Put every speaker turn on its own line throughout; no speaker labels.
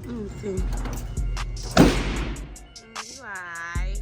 Let me see. You alright.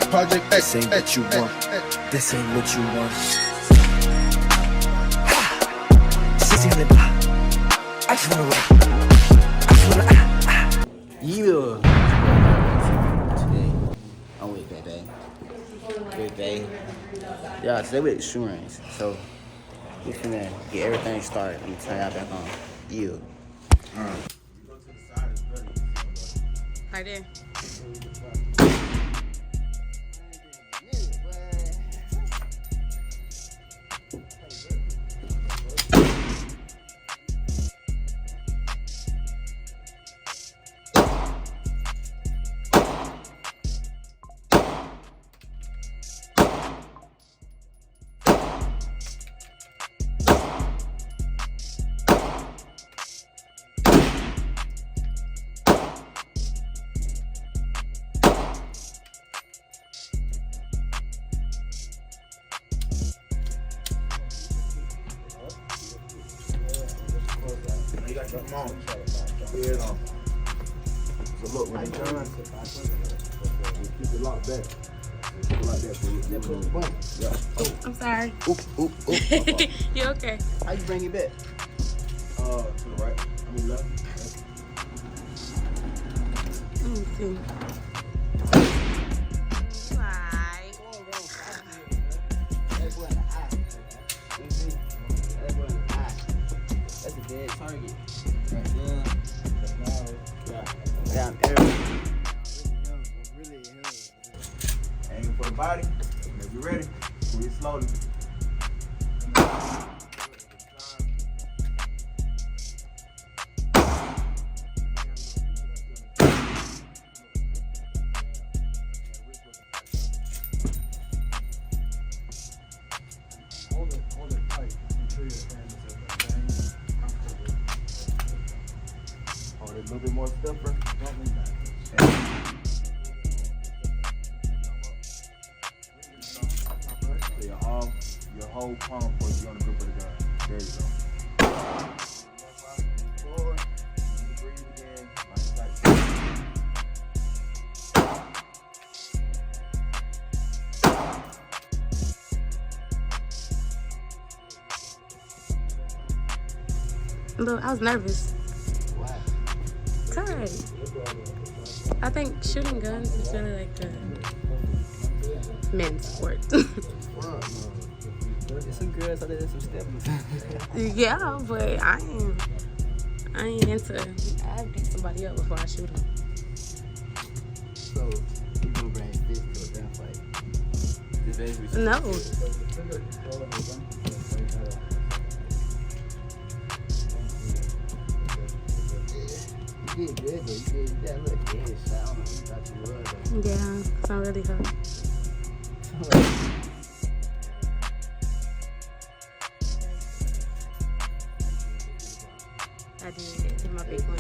Project, this ain't what you want. This ain't what you want. I just wanna rock.
Yeah. Today, I'm with Bebe. With Bay. Yeah, today with insurance. So, we finna get everything started. Let me turn y'all back on. Yeah.
Right there.
Come on. Head on. So look, when they turn, keep it locked back. Like that for you. Yeah.
Oh, I'm sorry.
Oop.
You okay?
How you bring it back?
To the right. I mean left.
Let me see. You alright.
That's a dead target. Down everything.
Aim for the body. If you're ready, breathe slowly. Hold it tight until your hand is at the bang. Hold it a little bit more stiffer. Don't lean back. So your whole palm puts you on the grip of the gun. There you go. Forward. Breathe again. Nice tight.
Look, I was nervous.
Why?
Cause I think shooting guns is really like a men's sport.
There's some girls out there, there's some steppers.
Yeah, but I ain't into. I beat somebody up before I shoot them.
So, you gonna bring this to a gunfight?
No.
You did good though. You did that little head shot. I don't know if you thought you would though.
Yeah, it's not really hurt. I did hit my big one.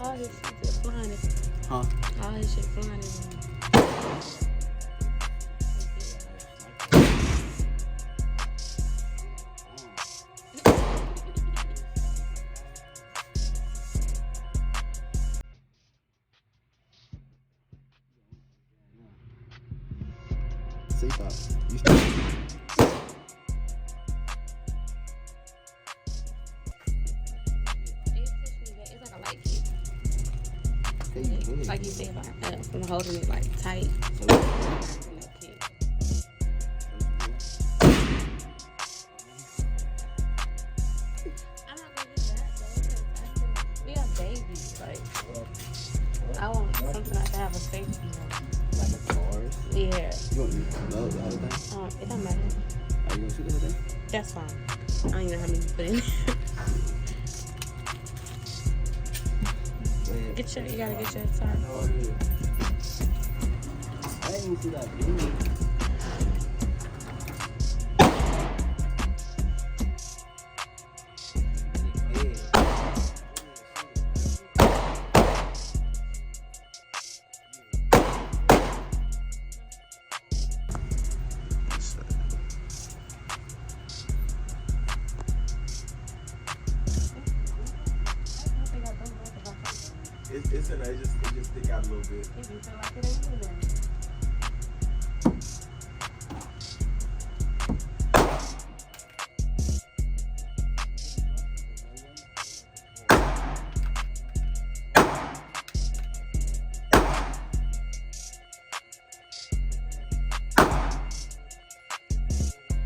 All his shit just flying.
Huh?
All his shit flying.
Say something. You still.
It's like a light kick.
Okay, you good.
Like you said, I'm holding it like tight.
So,
And that kick. I'm not gonna do that though. 'Cause we are babies. Like, I want something I can have a safety on.
like a cars.
Yeah.
You want to load the whole thing?
It don't matter.
Are you gonna shoot the whole thing?
That's fine. I don't even know how many you put in.
Go ahead.
You gotta get your top.
Oh, yeah. I didn't even see that video.
It's in there. It just stick out a little bit.
If you feel like it ain't in there.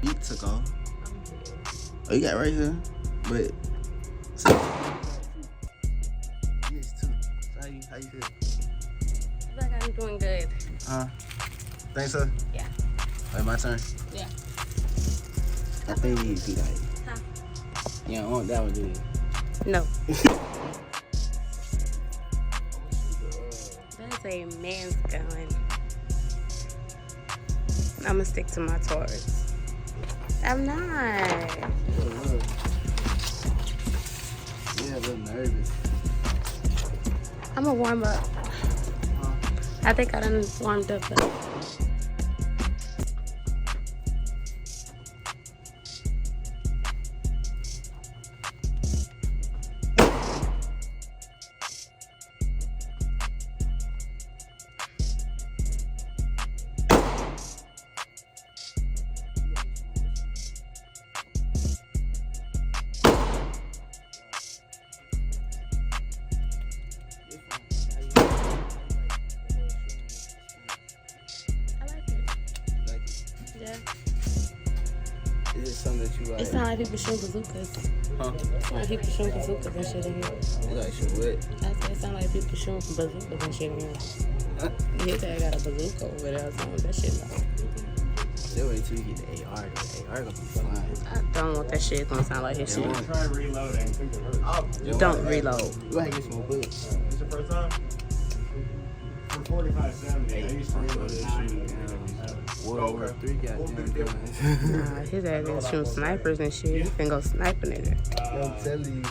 You took off. Oh, you got it right here. But so, missed too. So how you feel?
I feel like I'm doing good.
Think so?
Yeah.
Alright, my turn.
Yeah.
I think we need to do like.
Huh?
You don't want that one, do you?
No. That's a man's gun. I'm gonna stick to my Taurus. I'm not.
Yeah, a little nervous.
I'm gonna warm up. I think I done warmed up. Yeah.
Is it something that you like?
It's not like people shoot bazookas.
Huh?
It's not like people shoot bazookas and shit in here.
You like shit what?
I said it sound like people shooting bazookas and shit in here. His dad got a bazooka over there or something. That shit like.
They'll wait till you get the AR. The AR gonna be flying.
I don't want that shit. It's gonna sound like his shit.
Try reloading.
Don't reload.
You gotta get some more bullets.
This your first time? For 45.70, I used to reload this
World War III goddamn guns.
Nah, his ass been shooting snipers and shit. He can go sniping at it.
I'm telling you.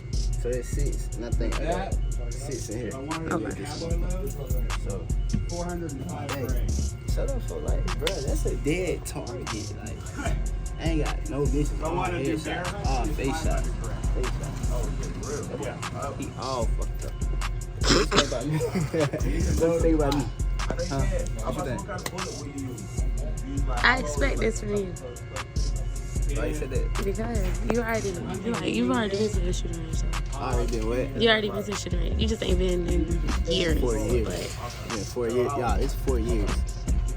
So it's 6, and I think I got 6 in here.
Okay.
So
405
hey,
grains.
shut up for like, bro, that's a dead target. Like, I ain't got no missions. All headshots, all face shots. Face shots. He all fucked up. Don't think about me. Don't think about me.
I know you can. What kind of bullet will you use?
I expect this from you
Why you said that?
because you've already been to the shooting range. So.
I already been wet.
You already been to the shooting range. You just ain't been in years.
4 years.
But
Yeah, 4 years. Y'all, it's 4 years.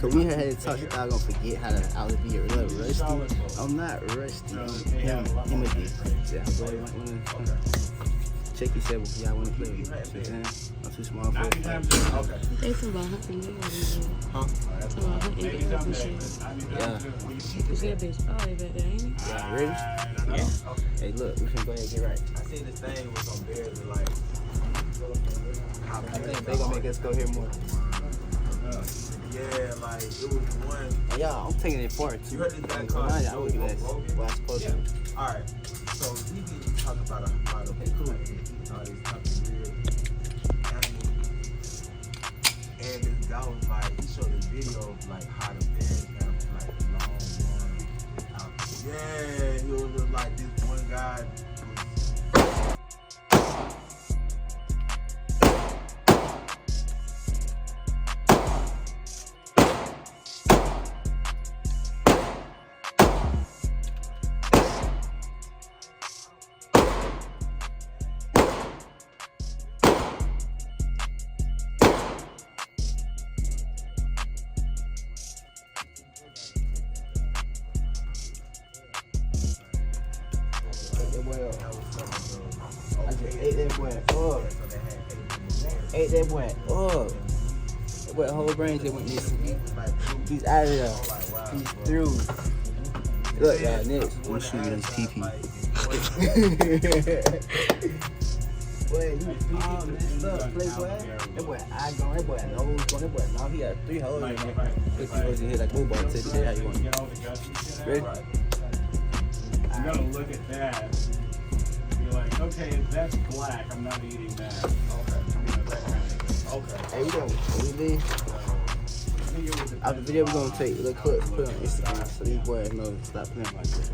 Cause we had to talk, she thought I was gonna forget how to be a little rusty. I'm not rusty. Him again. Yeah, bro, you wanna check yourself if y'all wanna play with me. You know what I'm saying? I'm too small for it.
they talking about hunting niggas.
Huh?
Talking about hunting niggas and shit.
Yeah.
You see that bitch all the way back there, ain't he?
Yeah, ready? Yeah. Hey, look, we can go ahead and get right.
I seen this thing was on barely like.
I think they gonna make us go here more.
Yeah, like it was one.
Hey, y'all, I'm taking it forward too.
You heard this guy called
I would do that. What I supposed to.
All right, so he be talking about a lot of cool and all these type of weird animals. And this guy was like, he showed a video of like how the bears have like long arms. Yeah, he was just like this one guy.
that boy up. I just ate that boy up. Ate that boy up. That boy whole brain just went missing. He's out of there. He's through. Look, y'all, next. I'm gonna show you this PP. Boy, you messed up, playboy. That boy eye gone, that boy nose gone, that boy mouth. He got 3 holes in there. 3 holes in here like football. Tell you how you want. Ready?
You're gonna look at that. You're like, okay, if that's black, I'm not eating that. Okay. Okay.
Hey, we leave. After the video, we're gonna take a little clip, put it on Instagram, so these boys know to stop playing like this.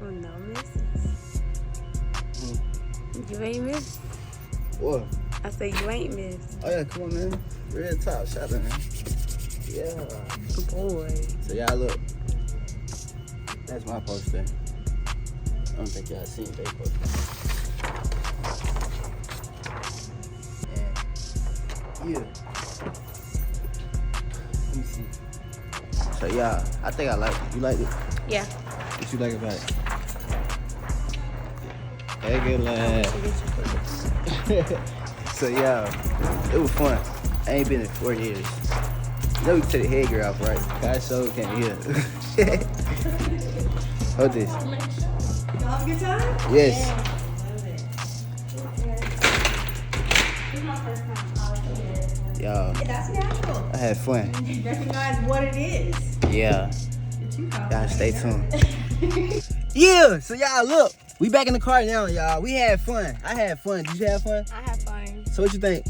Oh no, misses. You ain't missed.
What?
I say you ain't missed.
Oh yeah, come on, man. Real top shot, man. Yeah.
Boy.
So y'all look. That's my poster. I don't think y'all seen that poster. And yeah. Let me see. So yeah, I think I like it. You like it?
Yeah.
What you like about it? Hey, good lad. So yeah, it was fun. I ain't been in 4 years. You know we took the head gear off, right? I so can't hear. Hold this.
Y'all have a good time?
Yes.
This is my first time. I like it.
Y'all,
That's natural.
I had fun.
Recognize what it is.
Yeah. Y'all stay tuned. Yeah, so y'all look. We back in the car now, y'all. We had fun. I had fun. Did you have fun?
I had fun.
So what you think?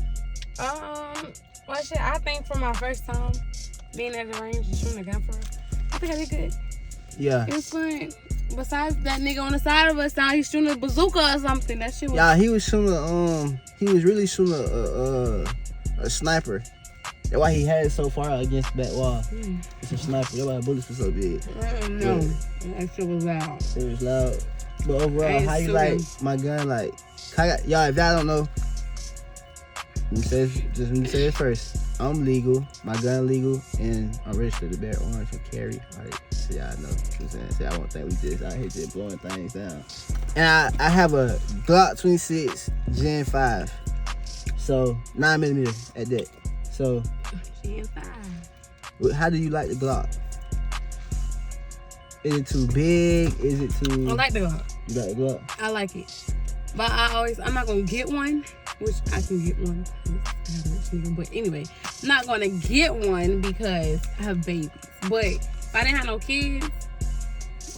Well, shit, I think for my first time being at the range and shooting a gun for real, I think I did good.
Yeah.
It was fun. Besides that nigga on the side of us, now he's shooting a bazooka or something. That shit was.
Yeah, he was shooting he was really shooting a sniper. That's why he had it so far against that wall. It's a sniper. That's why the bullets were so big.
No, that shit was loud.
It was loud. But overall, how you like my gun? Like, y'all, if y'all don't know, let me say it first. I'm legal, my gun legal, and I'm registered to bear arms and carry. Like, so y'all know what I'm saying. So I won't think we just out here just blowing things down. And I have a Glock 26 Gen 5. So 9mm at that. So
Gen 5.
how do you like the Glock? Is it too big? Is it too?
I like the Glock.
You like the Glock?
I like it. But I'm not gonna get one, which I can get one. But anyway, I'm not gonna get one because I have babies. But if I didn't have no kids,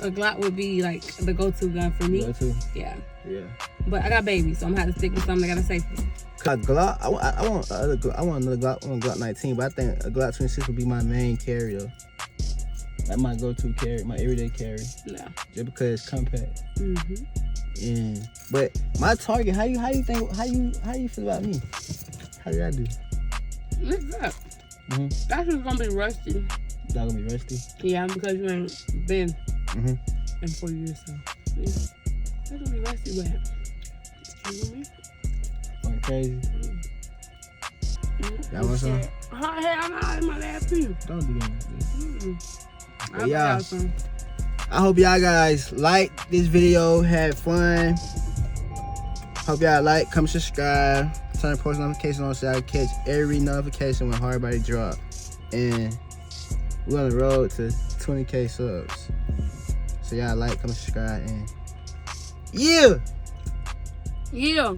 a Glock would be like the go-to gun for me.
Go-to?
Yeah.
Yeah.
But I got babies, so I'm gonna have to stick with something that got a safety.
Cause Glock, I want another Glock. I want another Glock. I want Glock 19, but I think a Glock 26 would be my main carry though. Like my go-to carry, my everyday carry.
Yeah.
Just because it's compact.
Mhm.
And but my target, how you feel about me? How did I do?
What's up?
Mhm.
That's just gonna be rusty.
Not gonna be rusty.
Yeah, because you ain't been
Mhm.
in 4 years, so yeah. It's gonna be rusty, but you know me?
Going crazy.
Mm-hmm.
Y'all want some?
Hot hair, I'm out in my last few.
Don't do that.
I'll
yeah.
some.
I hope y'all guys liked this video, had fun. Hope y'all like, comment, subscribe, turn the post notifications on so y'all catch every notification when Hard Body drop. And we're on the road to 20K subs. So y'all like, comment, subscribe, and yeah.
Yeah.